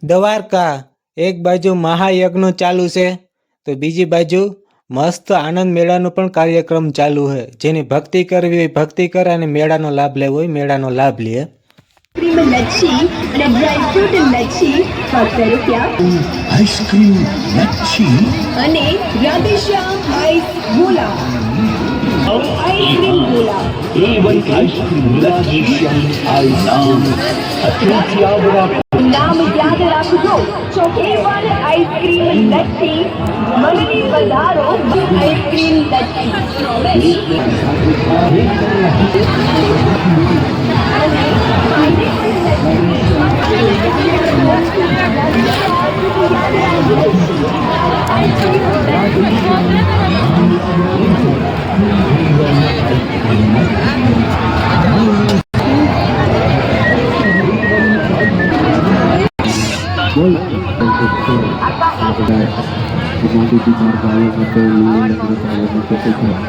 દ્વારકા એક બાજુ મહાયજ્ઞ ચાલુ છે તો બીજી બાજુ મસ્ત આનંદ મેળાનો પણ કાર્યક્રમ ચાલુ છે। જેની ભક્તિ કરવી હોય ભક્તિ કરે અને મેળાનો લાભ લેવો હોય મેળાનો લાભ લે। આઈસ્ક્રીમ લચ્છી અને ડ્રાય ફ્રૂટ લચ્છી ₹100 આઈસ્ક્રીમ લચ્છી અને રાધેશ્યામ આઈસ ગોલા આઈસ્ક્રીમ ગોલા A1 આઈસ્ક્રીમ લચ્છી નામ યાદ રાખજો A1 આઈસ્ક્રીમ લચ્છી મનની પધારો ice cream Kembali di Margayo atau